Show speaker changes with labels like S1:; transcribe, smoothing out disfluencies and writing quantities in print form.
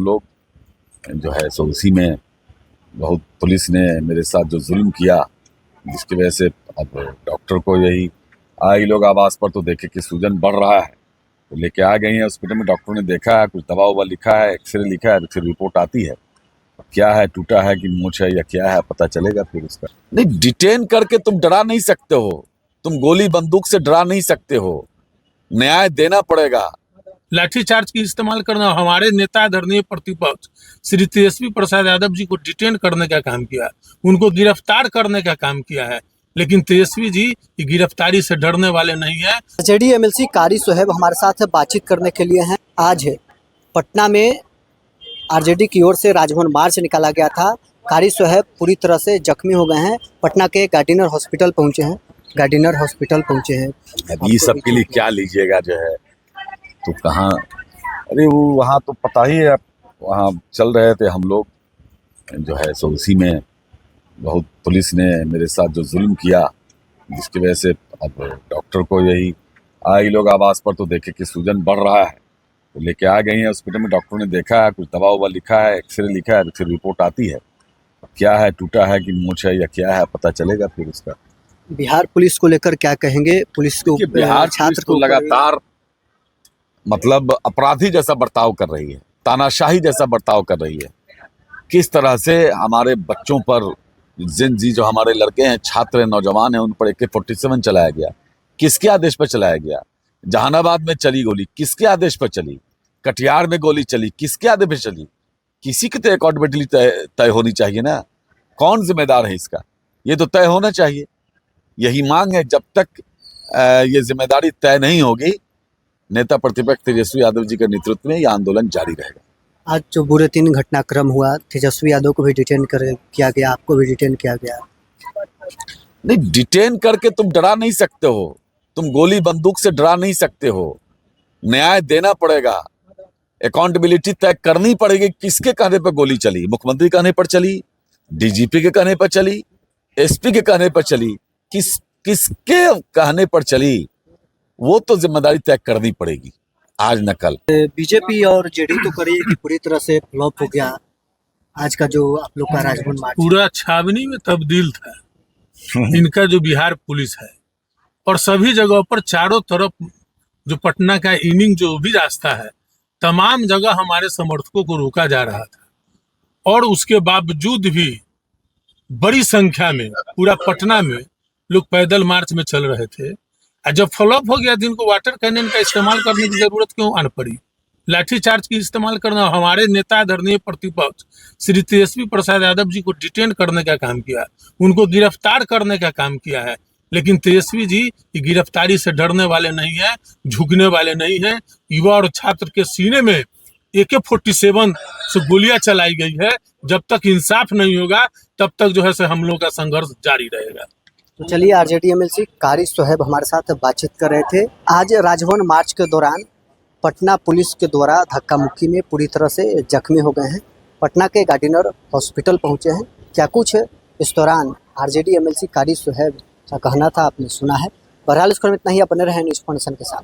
S1: लोग जो है सो उसी में बहुत पुलिस ने मेरे साथ जो जुल्म किया, जिसकी वजह से अब डॉक्टर को यही ये लोग आवाज़ पर तो देखे कि सूजन बढ़ रहा है, तो लेके आ गई है हॉस्पिटल में। डॉक्टर ने देखा है, कुछ दवा उवा लिखा है, एक्सरे लिखा है, तो फिर रिपोर्ट आती है क्या है, टूटा है कि मोच है या क्या है, पता चलेगा फिर उसका। नहीं, डिटेन करके तुम डरा नहीं सकते हो, तुम गोली बंदूक से डरा नहीं सकते हो, न्याय देना पड़ेगा।
S2: लाठीचार्ज की इस्तेमाल करना, हमारे नेता आदरणीय प्रतिपक्ष श्री तेजस्वी प्रसाद यादव जी को डिटेन करने का काम किया, उनको गिरफ्तार करने का काम किया है, लेकिन तेजस्वी जी गिरफ्तारी से डरने वाले नहीं है।
S3: आरजेडी एमएलसी कारी सोहेब हमारे साथ बातचीत करने के लिए हैं। आज पटना में आरजेडी की ओर से राजभवन मार्च निकाला गया था। कारी सोहेब पूरी तरह से जख्मी हो गए हैं, पटना के गार्डिनर हॉस्पिटल पहुंचे हैं।
S1: अभी सब के लिए क्या लीजिएगा जो है, तो कहाँ, अरे वो वहाँ तो पता ही है, वहाँ चल रहे थे हम लोग जो है सो उसी में बहुत पुलिस ने मेरे साथ जो जुल्म किया, जिसकी वजह से अब डॉक्टर को यही ये लोग आवाज़ पर तो देखे कि सूजन बढ़ रहा है, तो लेके आ गई है हॉस्पिटल में। डॉक्टर ने देखा है, कुछ दवा उवा लिखा है, एक्सरे लिखा है, तो फिर रिपोर्ट आती है क्या है, टूटा है कि मोच है या क्या है, पता चलेगा फिर उसका।
S3: बिहार पुलिस को लेकर क्या कहेंगे? पुलिस को,
S1: बिहार छात्र को लगातार मतलब अपराधी जैसा बर्ताव कर रही है, तानाशाही जैसा बर्ताव कर रही है। किस तरह से हमारे बच्चों पर, जिन जी जो हमारे लड़के हैं, छात्र हैं, नौजवान हैं, उन पर AK-47 चलाया गया, किसके आदेश पर चलाया गया? जहानाबाद में चली गोली, किसके आदेश पर चली? कटिहार में गोली चली, किसके आदेश पर चली? किसी की तो अकाउंटेबिलिटी तय होनी चाहिए ना, कौन जिम्मेदार है इसका, ये तो तय होना चाहिए। यही मांग है, जब तक ये जिम्मेदारी तय नहीं होगी, नेता प्रतिपक्ष तेजस्वी यादव जी के नेतृत्व में यह आंदोलन जारी रहेगा।
S3: आज जो बुरे 3 घटनाक्रम हुआ, तेजस्वी यादव को भी डिटेन किया गया, आपको भी डिटेन किया गया।
S1: नहीं, डिटेन करके तुम डरा नहीं सकते हो, तुम गोली बंदूक से डरा नहीं सकते हो, न्याय देना पड़ेगा, अकाउंटेबिलिटी तय करनी पड़ेगी। किसके कहने पर गोली चली? मुख्यमंत्री कहने पर चली, DGP के कहने पर चली, SP के कहने पर चली, किसके कहने पर चली? वो तो जिम्मेदारी तय करनी पड़ेगी, आज न कल।
S3: बीजेपी और जेडी तो करी कि पूरी तरह से फ्लॉप हो गया आज का जो आप लोग का राजभवन मार्च,
S2: पूरा छावनी में तब्दील था इनका जो बिहार पुलिस है, और सभी जगहों पर चारों तरफ जो पटना का इनिंग जो भी रास्ता है, तमाम जगह हमारे समर्थकों को रोका जा रहा था, और उसके बावजूद भी बड़ी संख्या में पूरा पटना में लोग पैदल मार्च में चल रहे थे। और जब फ्लॉप हो गया तो इनको वाटर कैनन का इस्तेमाल करने की जरूरत क्यों आन पड़ी? लाठीचार्ज की इस्तेमाल करना, हमारे नेता आदरणीय प्रतिपक्ष श्री तेजस्वी प्रसाद यादव जी को डिटेन करने का काम किया, उनको गिरफ्तार करने का काम किया है, लेकिन तेजस्वी जी गिरफ्तारी से डरने वाले नहीं है, झुकने वाले नहीं है। युवा और छात्र के सीने में AK-47 से गोलियां चलाई गई है। जब तक इंसाफ नहीं होगा तब तक जो है हम लोग का संघर्ष जारी रहेगा।
S3: तो चलिए, आरजेडी एमएलसी कारी सोहेब हमारे साथ बातचीत कर रहे थे। आज राजभवन मार्च के दौरान पटना पुलिस के द्वारा धक्का मुक्की में पूरी तरह से जख्मी हो गए हैं, पटना के गार्डिनर हॉस्पिटल पहुंचे हैं। क्या कुछ इस दौरान आरजेडी एमएलसी कारी सोहेब का कहना था, आपने सुना है। बहरहाल इसको इतना ही, अपने रहे न्यूज़ फंक्शन के साथ।